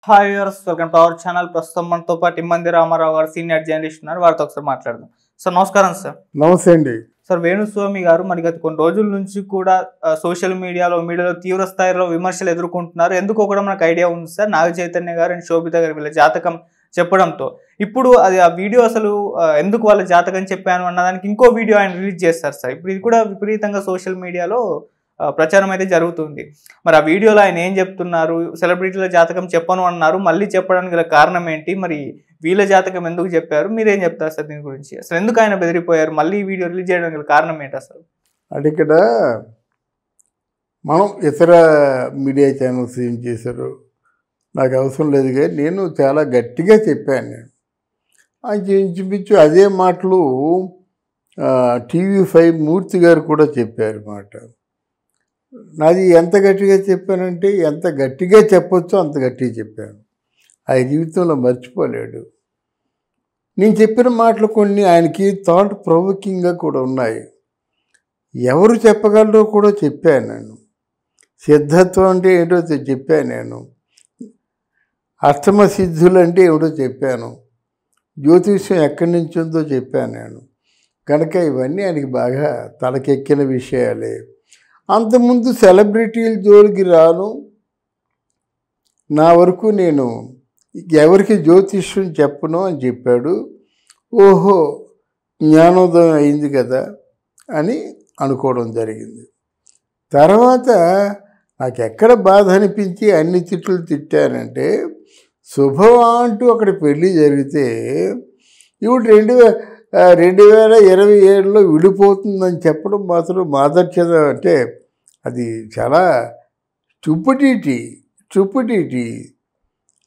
Hi viewers, welcome to our channel. ప్రస్తుతం మనతో పాటు ఇమ్మంది రామారావు గారు సీనియర్ జర్నలిస్ట్ ఉన్నారు. వారితో ఒకసారి మాట్లాడదాం. సార్ నమస్కారం. సార్ నమస్తే అండి. సార్ వేణుస్వామి గారు మరి గత కొన్ని రోజుల నుంచి కూడా సోషల్ మీడియాలో తీవ్ర స్థాయిలో విమర్శలు ఎదుర్కొంటున్నారు. ఎందుకో కూడా మనకు ఐడియా ఉంది సార్. నాగ చైతన్య గారు అండ్ శోభిత గారు వీళ్ళ జాతకం చెప్పడంతో ఇప్పుడు అది ఆ వీడియో అసలు ఎందుకు వాళ్ళ జాతకం చెప్పాను అన్నదానికి ఇంకో వీడియో ఆయన రిలీజ్ చేస్తారు సార్. ఇప్పుడు ఇది కూడా విపరీతంగా సోషల్ మీడియాలో ప్రచారం అయితే జరుగుతుంది. మరి ఆ వీడియోలో ఆయన ఏం చెప్తున్నారు? సెలబ్రిటీల జాతకం చెప్పను అన్నారు, మళ్ళీ చెప్పడానికి గల కారణం ఏంటి? మరి వీళ్ళ జాతకం ఎందుకు చెప్పారు? మీరేం చెప్తారు సార్ దీని గురించి? అసలు ఎందుకు ఆయన బెదిరిపోయారు? మళ్ళీ ఈ వీడియో రిలీజ్ చేయడానికి గల కారణం ఏంటి అసలు? అంటే ఇక్కడ మనం ఇతర మీడియా ఛానల్స్ ఏం చేశారు నాకు అవసరం లేదు, కానీ నేను చాలా గట్టిగా చెప్పాను. నేను ఇంచుమించు అదే మాటలు TV5 మూర్తి గారు కూడా చెప్పారు మాట. నాది ఎంత గట్టిగా చెప్పానంటే ఎంత గట్టిగా చెప్పొచ్చో అంత గట్టిగా చెప్పాను. ఆయన జీవితంలో మర్చిపోలేడు. నేను చెప్పిన మాటలు కొన్ని ఆయనకి థాట్ ప్రొవోకింగ్గా కూడా ఉన్నాయి. ఎవరు చెప్పగలరో కూడా చెప్పాను నేను. సిద్ధత్వం అంటే ఏంటో చెప్పాను నేను. అష్టమ సిద్ధులు అంటే ఏమిటో చెప్పాను. జ్యోతిష్యం ఎక్కడి నుంచి ఉందో చెప్పాను నేను. కనుక ఇవన్నీ ఆయనకి బాగా తలకెక్కిన విషయాలే. అంతకుముందు సెలబ్రిటీల జోలికి రాను, నా వరకు నేను ఎవరికి జ్యోతిష్యం చెప్పను అని చెప్పాడు. ఓహో, జ్ఞానోదయం అయింది కదా అని అనుకోవడం జరిగింది. తర్వాత నాకు ఎక్కడ బాధ అనిపించి అన్ని తిట్లు తిట్టానంటే, శుభం అంటూ అక్కడ పెళ్ళి జరిగితే ఇప్పుడు 2027లో విడిపోతుందని చెప్పడం మాత్రం మాదర్శత. అంటే అది చాలా చుప్పుటీటి.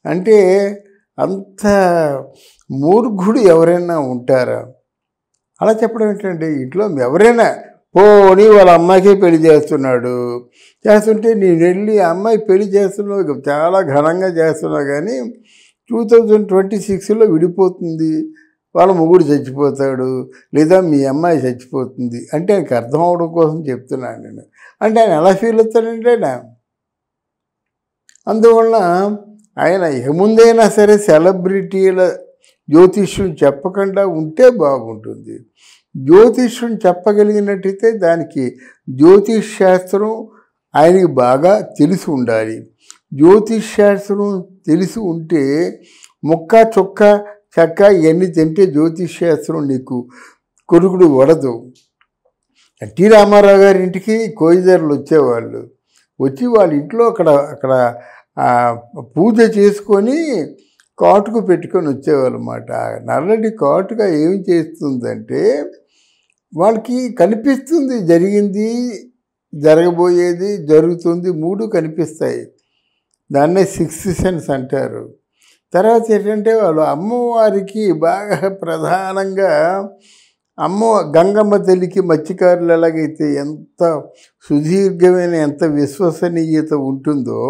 అంటే అంత మూర్ఖుడు ఎవరైనా ఉంటారా? అలా చెప్పడం ఏంటంటే, ఇంట్లో ఎవరైనా పోనీ వాళ్ళ అమ్మాయికే పెళ్లి చేస్తుంటే నేను వెళ్ళి అమ్మాయి పెళ్లి చేస్తున్నావు, చాలా ఘనంగా చేస్తున్నావు, కానీ 2026లో విడిపోతుంది, వాళ్ళ మొగుడు చచ్చిపోతాడు, లేదా మీ అమ్మాయి చచ్చిపోతుంది అంటే ఆయనకు అర్థం అవడం కోసం చెప్తున్నాను నేను. అంటే ఆయన ఎలా ఫీల్ అవుతాడంటే, అందువల్ల ఆయన ఏముందైనా సరే సెలబ్రిటీల జ్యోతిష్యం చెప్పకుండా ఉంటే బాగుంటుంది. జ్యోతిష్యం చెప్పగలిగినట్టయితే దానికి జ్యోతిష్ శాస్త్రం ఆయనకి బాగా తెలిసి ఉండాలి. జ్యోతిష్ శాస్త్రం తెలిసి ఉంటే ముక్క చొక్క చక్క ఇవన్నీ తింటే జ్యోతిష్ శాస్త్రం నీకు కొడుకుడు వడదు. టి రామారావు గారి ఇంటికి కోయిదారులు వచ్చేవాళ్ళు. వచ్చి వాళ్ళ ఇంట్లో అక్కడ పూజ చేసుకొని కాటుకు పెట్టుకొని వచ్చేవాళ్ళు అన్నమాట. నల్లటి కాటుక ఏం చేస్తుందంటే, వాళ్ళకి కనిపిస్తుంది జరిగింది, జరగబోయేది, జరుగుతుంది, మూడు కనిపిస్తాయి. దాన్నే సిక్స్త్ సెన్స్ అంటారు. తర్వాత ఏంటంటే, వాళ్ళు అమ్మవారికి బాగా ప్రధానంగా గంగమ్మ తల్లికి మత్స్యకారులు ఎలాగైతే ఎంత సుదీర్ఘమైన ఎంత విశ్వసనీయత ఉంటుందో,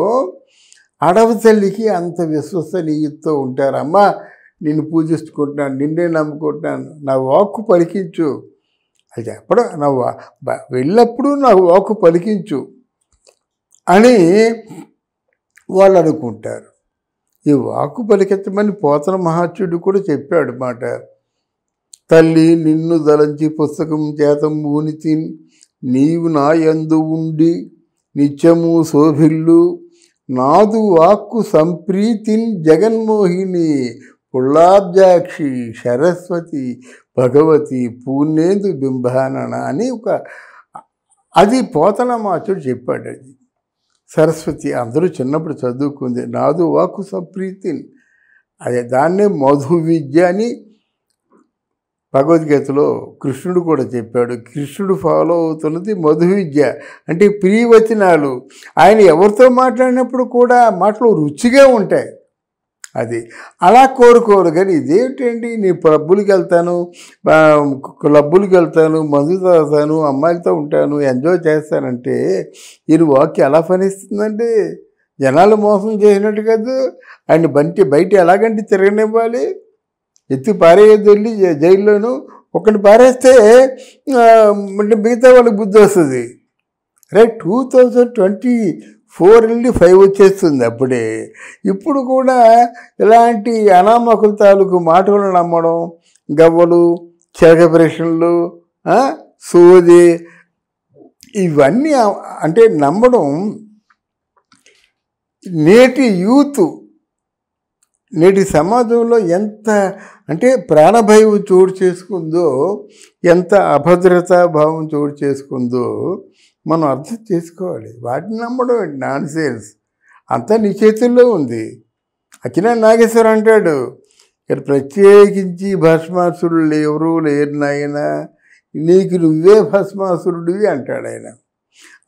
అడవి తల్లికి అంత విశ్వసనీయతతో ఉంటారు. అమ్మ నిన్ను పూజించుకుంటున్నాను, నిన్నే నమ్ముకుంటున్నాను, నా వాక్కు పలికించు. అది చెప్పడం, వెళ్ళినప్పుడు నా వాక్కు పలికించు అని వాళ్ళు అనుకుంటారు. ఈ వాక్కు పలికించమని పోతన మహాత్ముడు కూడా చెప్పాడు మాట. తల్లి నిన్ను దలంచి పుస్తకం చేత మూనితి, నీవు నా యందు ఉండి నిత్యము శోభిల్లు, నాదు వాక్కు సంప్రీతిన్ జగన్మోహిని, పుల్లాబ్జాక్షి సరస్వతి భగవతి పూర్ణేందు బింబానన అని అది పోతన మహాత్ముడు చెప్పాడు. అది సరస్వతి అందరూ చిన్నప్పుడు చదువుకుంది. నాదు వాక్కు సంప్రీతిన్, అదే దాన్నే మధు విద్య అని భగవద్గీతలో కృష్ణుడు కూడా చెప్పాడు. కృష్ణుడు ఫాలో అవుతున్నది మధు విద్య, అంటే ప్రియవచనాలు. ఆయన ఎవరితో మాట్లాడినప్పుడు కూడా మాటలు రుచిగా ఉంటాయి. అది అలా కోరుకోరు. కానీ ఇదేమిటండి, నేను క్లబ్బులకి వెళ్తాను, మందు తాగుతాను, అమ్మాయిలతో ఉంటాను, ఎంజాయ్ చేస్తానంటే ఈయన వాక్యం ఎలా ఫలిస్తుందండి? జనాలు మోసం చేసినట్టు కాదు. ఆయన బయట ఎలాగంటే తిరగనివ్వాలి, ఎత్తి పారేయద్దు, వెళ్ళి జైల్లోనూ ఒకటి పారేస్తే మిగతా వాళ్ళకి బుద్ధి వస్తుంది. రైట్, 2024 4 వెళ్ళి 5 వచ్చేస్తుంది అప్పుడే. ఇప్పుడు కూడా ఇలాంటి అనామకుల తాలూకు మాటలు నమ్మడం, గవ్వలు, చిలక ప్రశ్నలు, సోది, ఇవన్నీ అంటే నమ్మడం నేటి యూత్, నేటి సమాజంలో ఎంత అంటే ప్రాణభయం చోటు చేసుకుందో, ఎంత అభద్రతా భావం చోటు చేసుకుందో మనం అర్థం చేసుకోవాలి. వాటిని నమ్మడం నాన్ సెన్స్, అంతా నీ చేతుల్లో ఉంది. అక్కినేని నాగేశ్వర అంటాడు, ఇక్కడ ప్రత్యేకించి భస్మాసురులు ఎవరూ లేరు నాయన, నీకు నువ్వే భస్మాసురుడివి అంటాడు ఆయన.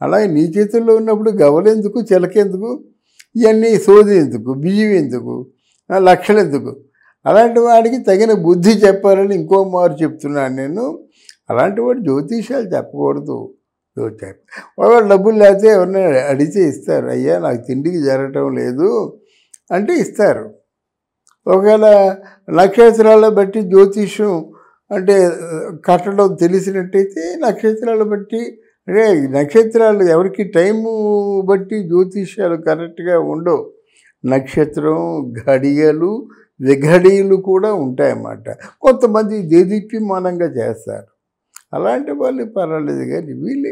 అలాగే నీ చేతుల్లో ఉన్నప్పుడు గవలెందుకు, చిలకెందుకు, ఇవన్నీ సోది ఎందుకు, బియ్యం ఎందుకు, లక్షలు ఎందుకు? అలాంటి వాడికి తగిన బుద్ధి చెప్పాలని ఇంకో మారు చెప్తున్నాను నేను. అలాంటి వాడు జ్యోతిషాలు చెప్పకూడదు. ఒకవేళ డబ్బులు లేకపోతే ఎవరిని అడిగితే ఇస్తారు, అయ్యా నాకు తిండికి జరగటం లేదు అంటే ఇస్తారు. ఒకవేళ నక్షత్రాలను బట్టి జ్యోతిషం అంటే కట్టడం తెలిసినట్టయితే నక్షత్రాలు బట్టి, అంటే నక్షత్రాలు ఎవరికి టైము బట్టి జ్యోతిష్యాలు కరెక్ట్గా ఉండవు. నక్షత్రం, ఘడియలు, విఘడియలు కూడా ఉంటాయన్నమాట. కొంతమంది దేదీప్యమానంగా చేస్తారు, అలాంటి వాళ్ళు పర్వాలేదు. కానీ వీళ్ళు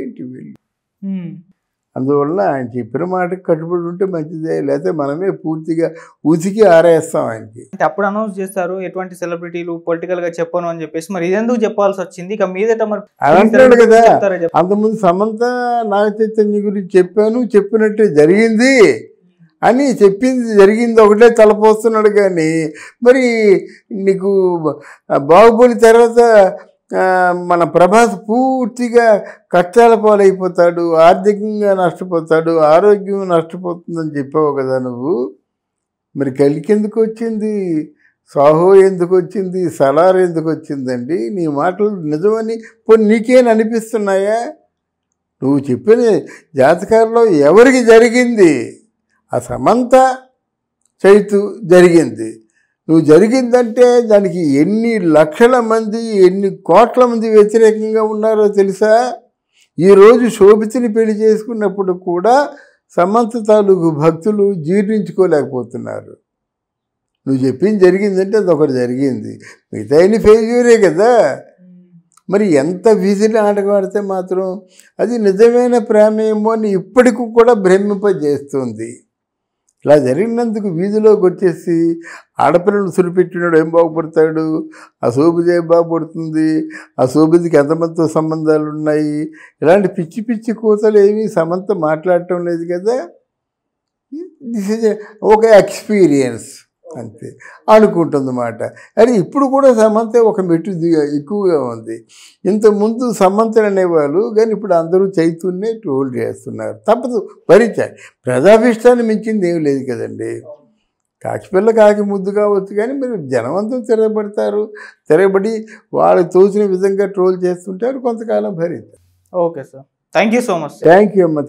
అందువల్ల ఆయన చెప్పిన మాటకి కట్టుబడి ఉంటే మంచిదే, లేకపోతే మనమే పూర్తిగా ఉతికి ఆరేస్తాం ఆయనకి. అంటే అప్పుడు అనౌన్స్ చేస్తారు ఎటువంటి సెలబ్రిటీలు పొలిటికల్గా చెప్పను అని చెప్పేసి, మరి ఇదెందుకు చెప్పాల్సి వచ్చింది? ఇక మీదట మరి అంటున్నాడు కదా, అంతకుముందు సమంత నాగ చైతన్య గురించి చెప్పినట్టే జరిగింది అని చెప్పింది, జరిగింది ఒకటే తలపోస్తున్నాడు. కానీ మరి నీకు బాహుబలి తర్వాత మన ప్రభాస్ పూర్తిగా కష్టాల పాలైపోతాడు, ఆర్థికంగా నష్టపోతాడు, ఆరోగ్యం నష్టపోతుందని చెప్పావు కదా నువ్వు. మరి కలికి ఎందుకు వచ్చింది, సాహో ఎందుకు వచ్చింది, సలార్ ఎందుకు వచ్చిందండి? నీ మాటలు నిజమని నీకేం అనిపిస్తున్నాయా? నువ్వు చెప్పిన జాతకాల్లో ఎవరికి జరిగింది? ఆ సమంత చైతు జరిగింది. నువ్వు జరిగిందంటే దానికి ఎన్ని లక్షల మంది, ఎన్ని కోట్ల మంది వ్యతిరేకంగా ఉన్నారో తెలుసా? ఈరోజు శోభితిని పెళ్లి చేసుకున్నప్పుడు కూడా సమంత తాలూకు భక్తులు జీర్ణించుకోలేకపోతున్నారు. నువ్వు చెప్పింది జరిగిందంటే అదొకటి జరిగింది, మిగతా అన్ని ఫెయిల్యూరే కదా. మరి ఎంత వీధిని ఆటగాడితే మాత్రం అది నిజమైన ప్రేమ ఏమో అని ఇప్పటికి కూడా భ్రమింపజేస్తుంది. ఇలా జరిగినందుకు వీధిలోకి వచ్చేసి ఆడపిల్లలు సురిపెట్టినాడు ఏం బాగుపడతాడు, ఆ శోభిత ఏం బాగుపడుతుంది, ఆ శోభితకి ఎంతమందితో సంబంధాలు ఉన్నాయి, ఇలాంటి పిచ్చి పిచ్చి కూతలు ఏమీ సమంత మాట్లాడటం లేదు కదా. దిస్ ఈజ్ ఒక ఎక్స్పీరియన్స్ అంతే అనుకుంటుందన్నమాట. అది ఇప్పుడు కూడా సమంత ఒక మెట్టు ఎక్కువగా ఉంది. ఇంతకుముందు సమంతలు అనేవాళ్ళు, కానీ ఇప్పుడు అందరూ చైతన్యనే ట్రోల్ చేస్తున్నారు. తప్పదు, భరించాలి. ప్రజాభిష్టాన్ని మించింది ఏం లేదు కదండి. కాకిపిల్ల కాకి ముద్దు కావచ్చు, కానీ మీరు జనవంతం తిరగబడి వాళ్ళకి తోచిన విధంగా ట్రోల్ చేస్తుంటారు, కొంతకాలం భరించారు. Okay sir, thank you so much. Thank you అమ్మ.